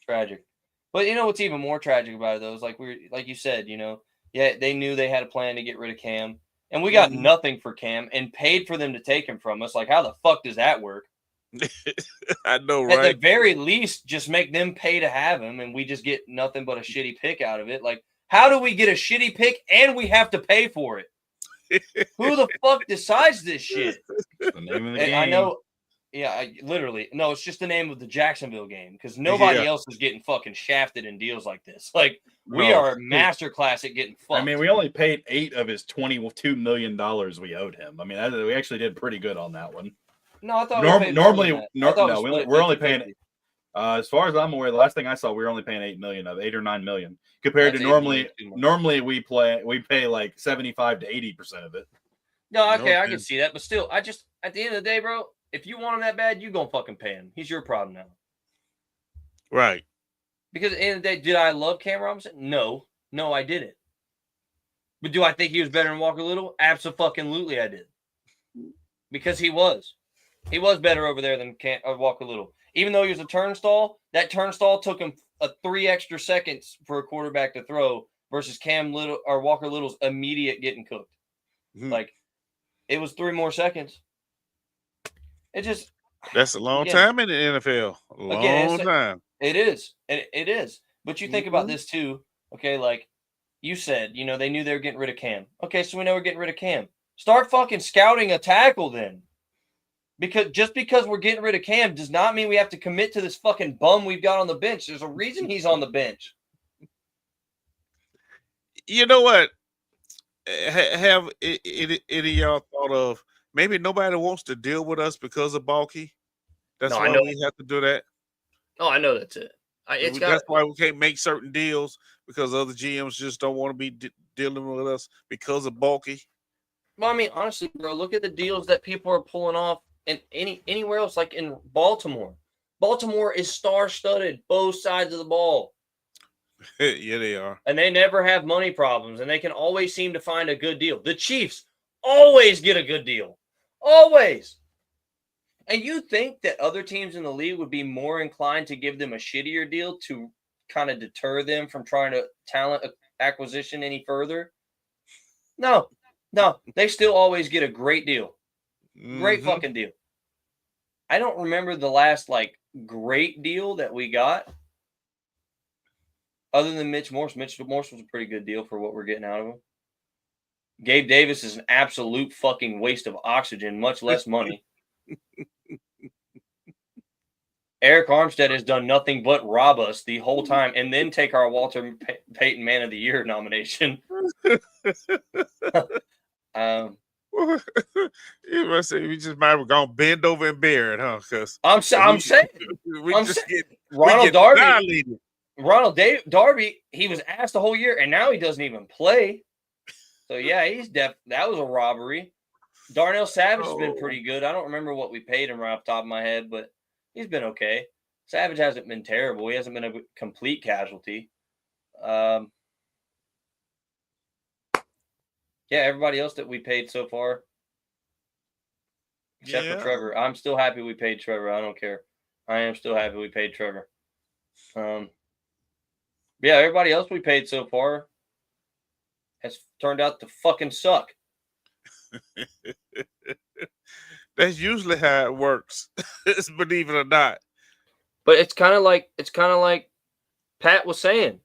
Tragic. But you know what's even more tragic about it, though, is like you said, you know, yeah, they knew they had a plan to get rid of Cam, and we got nothing for Cam and paid for them to take him from us. Like, how the fuck does that work? I know, right? At the very least, just make them pay to have him, and we just get nothing but a shitty pick out of it. Like, how do we get a shitty pick and we have to pay for it? Who the fuck decides this shit? The name of the game. I know. Yeah, literally. No, it's just the name of the Jacksonville game, because nobody else is getting fucking shafted in deals like this. Like, we are masterclass at getting fucked. I mean, we only paid 8 of his $22 million we owed him. I mean, we actually did pretty good on that one. No, I thought we're only paying. As far as I'm aware, the last thing I saw, we were only paying $8 million of 8 or 9 million compared to normally we pay like 75 to 80% of it. No, okay, I can see that, but still, at the end of the day, bro, if you want him that bad, you gonna fucking pay him. He's your problem now, right? Because at the end of the day, did I love Cam Robinson? No, I didn't. But do I think he was better than Walker Little? Absolutely, I did. Because he was better over there than Walker Little. Even though he was a turnstile, that turnstile took him 3 extra seconds for a quarterback to throw versus Walker Little's immediate getting cooked. Like, it was 3 more seconds. That's a long Again, time in the NFL. A again, long time. it is. It is. But you think about Mhm. this too. Okay, like you said, they knew they were getting rid of Cam. Okay, so we know we're getting rid of Cam. Start fucking scouting a tackle then. Because just because we're getting rid of Cam does not mean we have to commit to this fucking bum we've got on the bench. There's a reason he's on the bench. You know what? Have any of y'all thought of maybe nobody wants to deal with us because of bulky? That's No, I why know. we have to do that. Oh, I know that's it. It's got. That's why we can't make certain deals because other GMs just don't want to be dealing with us because of bulky. Well, I mean, honestly, bro, look at the deals that people are pulling off in anywhere else, like in Baltimore. Baltimore is star-studded, both sides of the ball. Yeah, they are. And they never have money problems, and they can always seem to find a good deal. The Chiefs always get a good deal. Always. And you think that other teams in the league would be more inclined to give them a shittier deal to kind of deter them from trying to talent acquisition any further? No. They still always get a great deal. Great fucking deal. I don't remember the last, great deal that we got. Other than Mitch Morse. Mitch Morse was a pretty good deal for what we're getting out of him. Gabe Davis is an absolute fucking waste of oxygen, much less money. Eric Armstead has done nothing but rob us the whole time and then take our Walter Payton Man of the Year nomination. You must say we just might have gone bend over and bear it, huh? Because I'm saying Ronald Darby. Ronald Darby, he was asked the whole year, and now he doesn't even play. So yeah, he's that was a robbery. Darnell Savage has been pretty good. I don't remember what we paid him right off the top of my head, but he's been okay. Savage hasn't been terrible. He hasn't been a complete casualty. Yeah, everybody else that we paid so far, except for Trevor. I'm still happy we paid Trevor. I don't care. I am still happy we paid Trevor. Yeah, everybody else we paid so far has turned out to fucking suck. That's usually how it works, believe it or not. But it's kind of like Pat was saying.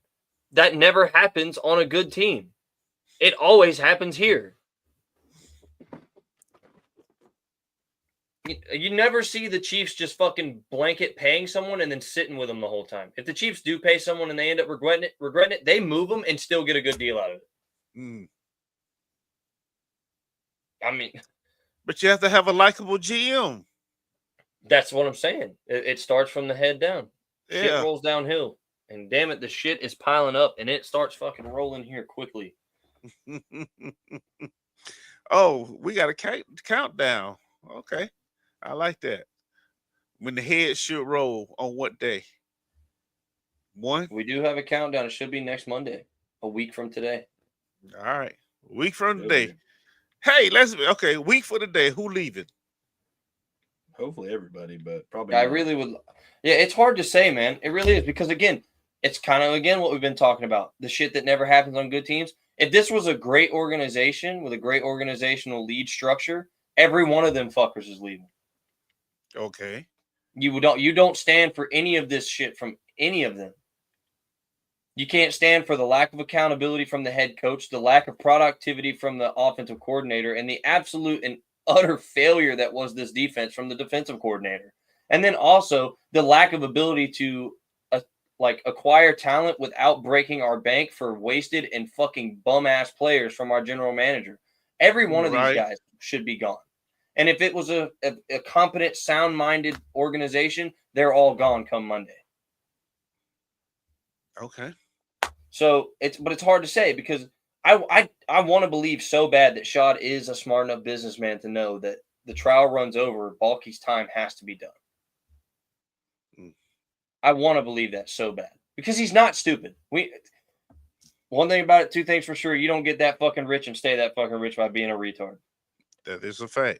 That never happens on a good team. It always happens here. You never see the Chiefs just fucking blanket paying someone and then sitting with them the whole time. If the Chiefs do pay someone and they end up regretting it, they move them and still get a good deal out of it. I mean, but you have to have a likable GM. That's what I'm saying. It starts from the head down. Yeah. Shit rolls downhill. And damn it, the shit is piling up and it starts fucking rolling here quickly. Oh, we got a countdown. Okay. I like that. When the head should roll on what day? One? We do have a countdown. It should be next Monday, a week from today. All right. A week from today. Hey, week for the day. Who leaving? Hopefully everybody, but probably I really would. Yeah, it's hard to say, man. It really is because, again, it's kind of, what we've been talking about. The shit that never happens on good teams. If this was a great organization with a great organizational lead structure, every one of them fuckers is leaving. Okay. You don't stand for any of this shit from any of them. You can't stand for the lack of accountability from the head coach, the lack of productivity from the offensive coordinator, and the absolute and utter failure that was this defense from the defensive coordinator. And then also the lack of ability to acquire talent without breaking our bank for wasted and fucking bum-ass players from our general manager. Every one of these guys should be gone. And if it was a competent, sound-minded organization, they're all gone come Monday. Okay. So it's hard to say because I want to believe so bad that Shad is a smart enough businessman to know that the trial runs over, Balky's time has to be done. I want to believe that so bad because he's not stupid. One thing about it, two things for sure: you don't get that fucking rich and stay that fucking rich by being a retard. That is a fact.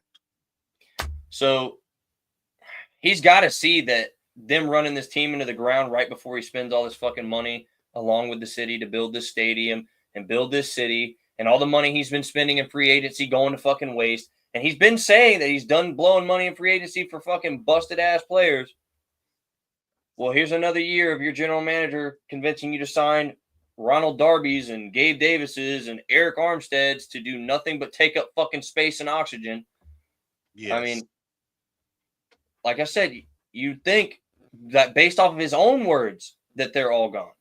So he's got to see that them running this team into the ground right before he spends all this fucking money along with the city to build this stadium and build this city and all the money he's been spending in free agency going to fucking waste. and he's been saying that he's done blowing money in free agency for fucking busted ass players. Well, here's another year of your general manager convincing you to sign Ronald Darby's and Gabe Davis's and Eric Armstead's to do nothing but take up fucking space and oxygen. Yes. I mean, like I said, you'd think that based off of his own words that they're all gone.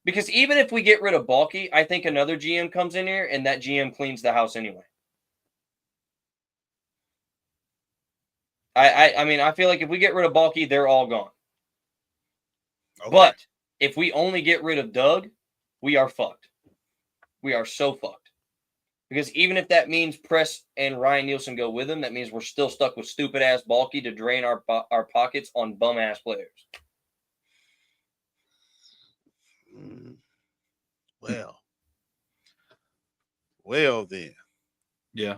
Because even if we get rid of Balky, I think another GM comes in here and that GM cleans the house anyway. I mean, I feel like if we get rid of Balky, they're all gone. Okay. But if we only get rid of Doug, we are fucked. We are so fucked. Because even if that means Press and Ryan Nielsen go with him, that means we're still stuck with stupid-ass Balky to drain our pockets on bum-ass players. Well then. Yeah.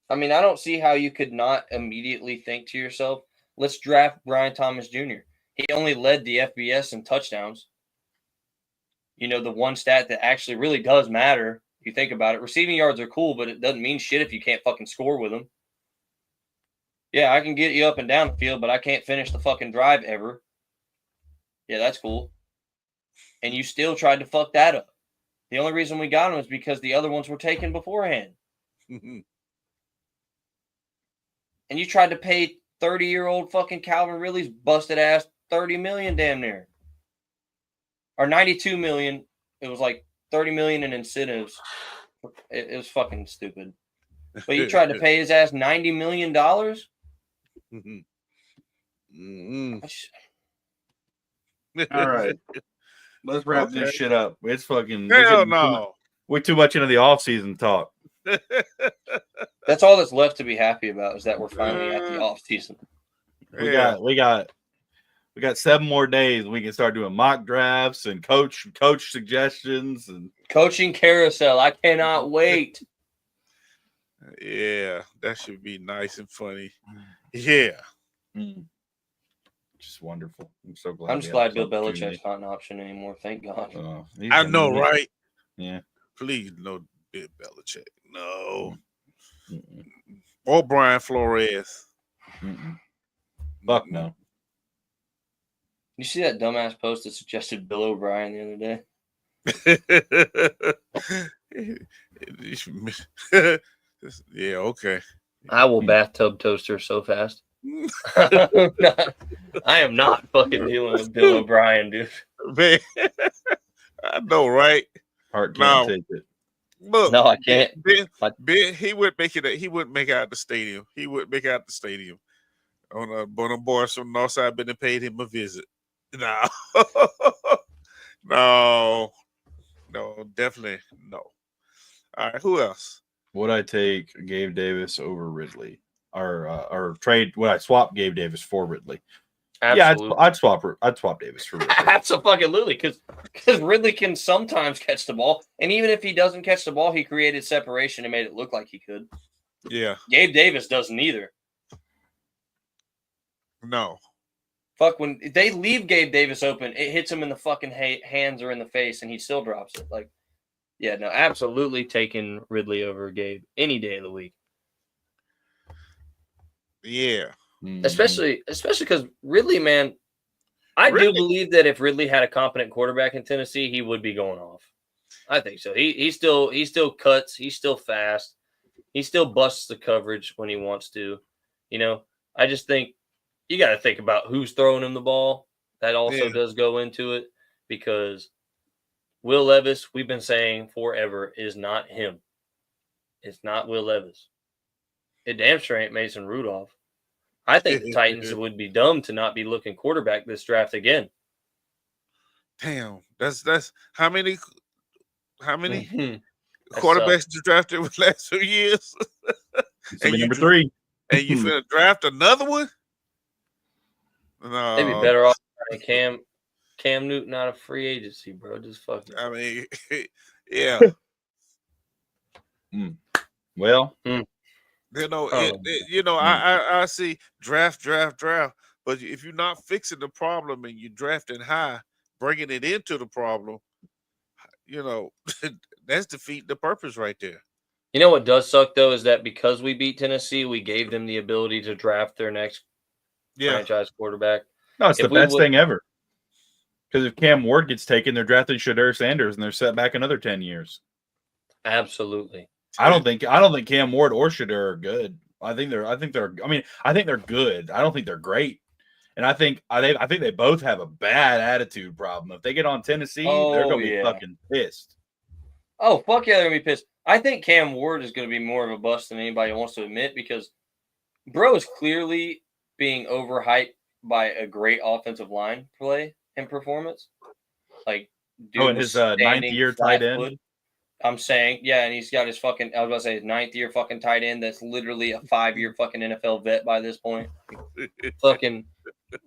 I mean, I don't see how you could not immediately think to yourself, let's draft Brian Thomas Jr. He only led the FBS in touchdowns. You know, the one stat that actually really does matter, if you think about it. Receiving yards are cool, but it doesn't mean shit if you can't fucking score with them. Yeah, I can get you up and down the field, but I can't finish the fucking drive ever. Yeah, that's cool. And you still tried to fuck that up. The only reason we got him is because the other ones were taken beforehand. And you tried to pay 30-year-old fucking Calvin Ridley's busted ass $30 million damn near. Or $92 million. It was like $30 million in incentives. It was fucking stupid. But you tried to pay his ass $90 million? All right. Let's wrap this shit up. It's fucking hell no. We're too much into the off-season talk. That's all that's left to be happy about is that we're finally at the off season. We got 7 more days. We can start doing mock drafts and coach suggestions and coaching carousel. I cannot wait. Yeah, that should be nice and funny. Yeah. Just wonderful. I'm so glad. I'm just glad Bill Belichick's not an option anymore. Thank God. I know, right? Yeah. Please, no Bill Belichick. No. Or Brian Flores. Fuck no. You see that dumbass post that suggested Bill O'Brien the other day? Yeah, okay. I will bathtub toaster so fast. I am not fucking dealing with Bill O'Brien, dude. Man, I know, right? Heart can't take it. Look, no, I can't. Ben, he wouldn't make it. He wouldn't make out the stadium. He wouldn't make out the stadium. On a boys from Northside been and paid him a visit. No, no, definitely no. All right, who else? Would I take Gabe Davis over Ridley, or trade? Would I swap Gabe Davis for Ridley? Absolutely. Yeah, I'd swap Davis for Ridley. Absolutely, because Ridley can sometimes catch the ball, and even if he doesn't catch the ball, he created separation and made it look like he could. Yeah, Gabe Davis doesn't either. No. Fuck, when they leave Gabe Davis open, it hits him in the fucking hands or in the face, and he still drops it. Like, yeah, no, absolutely taking Ridley over Gabe any day of the week. Yeah. Especially because Ridley, man, I do believe that if Ridley had a competent quarterback in Tennessee, he would be going off. I think so. He still cuts. He's still fast. He still busts the coverage when he wants to. You know, I just think you got to think about who's throwing him the ball. That also does go into it because Will Levis, we've been saying forever, is not him. It's not Will Levis. It damn sure ain't Mason Rudolph. I think the Titans would be dumb to not be looking quarterback this draft again. Damn, that's how many quarterbacks you drafted with last 2 years? And number 3. And you finna draft another one? No, they'd be better off trying Cam Newton out of free agency, bro. Just fuck it. I mean, yeah. Well. You know, I see draft, but if you're not fixing the problem and you're drafting high, bringing it into the problem, you know, that's defeating the purpose right there. You know what does suck though is that because we beat Tennessee, we gave them the ability to draft their next franchise quarterback. No, it's If the we best would- thing ever. Because if Cam Ward gets taken, they're drafting Shadur Sanders, and they're set back another 10 years. Absolutely. I don't think Cam Ward or Shadur are good. I think they're good. I don't think they're great. And I think they both have a bad attitude problem. If they get on Tennessee, they're Oh, gonna be yeah. fucking pissed. Oh, fuck yeah, they're going to be pissed. I think Cam Ward is going to be more of a bust than anybody wants to admit because bro is clearly being overhyped by a great offensive line play and performance. Like, dude And was his ninth standing year tight flat-footed. end. I'm saying, yeah, and he's got his fucking, I was about to say his 9th year fucking tight end that's literally a 5-year fucking NFL vet by this point. Fucking,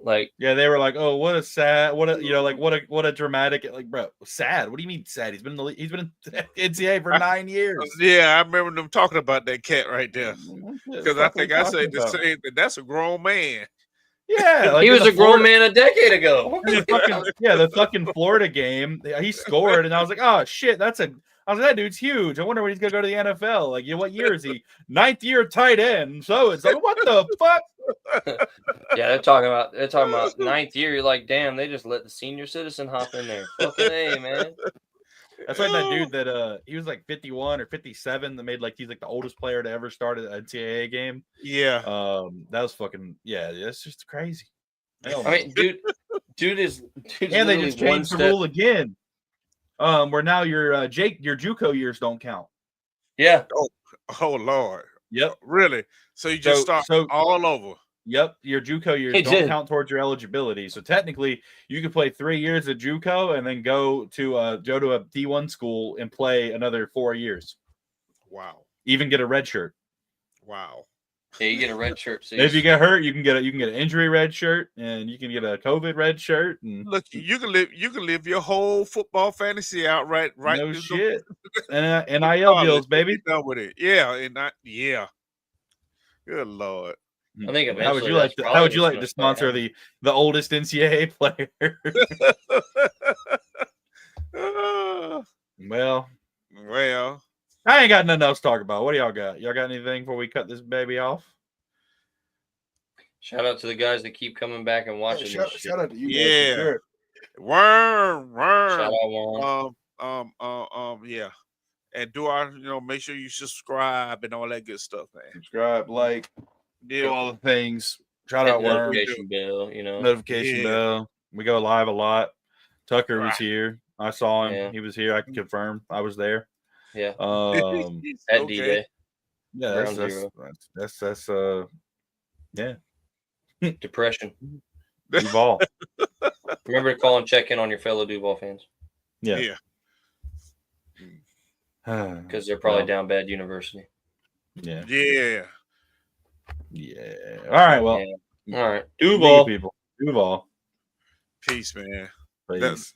like, Yeah, they were like, "Oh, what a sad, what a dramatic." Like, bro, sad. What do you mean sad? He's been in NCAA for 9 years. Yeah, I remember them talking about that cat right there. Because I think I said the about? same. That's a grown man. Yeah, like he in was the a grown Florida- man a decade ago. the fucking Florida game, he scored, and I was like, "Oh shit, I was like, that dude's huge. I wonder when he's gonna go to the NFL. Like, what year is he? 9th year tight end. So it's like, what the fuck? Yeah, they're talking about 9th year. You're like, damn, they just let the senior citizen hop in there. Fucking A, man. That's like that dude that he was like 51 or 57 that made he's like the oldest player to ever start an NCAA game. Yeah. That was fucking that's just crazy. I mean, dude's and they just changed the rule again. Where now your JUCO years don't count. Yeah. Oh Lord. Yep. Really? So you just start all over. Yep. Your JUCO years don't count towards your eligibility. So technically, you could play 3 years at JUCO and then go to a D1 school and play another 4 years. Wow. Even get a red shirt. Wow. Yeah, you get a red shirt. So if you get hurt, you can get an injury red shirt, and you can get a COVID red shirt. And look, you can live your whole football fantasy out right. No shit. And NIL deals, baby. Done with it. Yeah, yeah. Good Lord. I think how would you like to sponsor the oldest NCAA player? Well, I ain't got nothing else to talk about. What do y'all got? Y'all got anything before we cut this baby off? Shout out to the guys that keep coming back and watching. Shout out to you guys. Yeah. For sure. Worm. Shout out, Worm. Yeah. And make sure you subscribe and all that good stuff, man. Subscribe, do all the things. Shout out Worm. Notification bell, Notification bell. We go live a lot. Tucker was here. I saw him. Yeah. He was here. I can confirm. I was there. Yeah. At D-Day. Yeah, that's yeah. Depression. Duval. Remember to call and check in on your fellow Duval fans. Yeah. Because they're probably down bad university. Yeah. Yeah. Yeah. All right. Well. Yeah. All right. Duval people. Duval. Peace, man. Peace.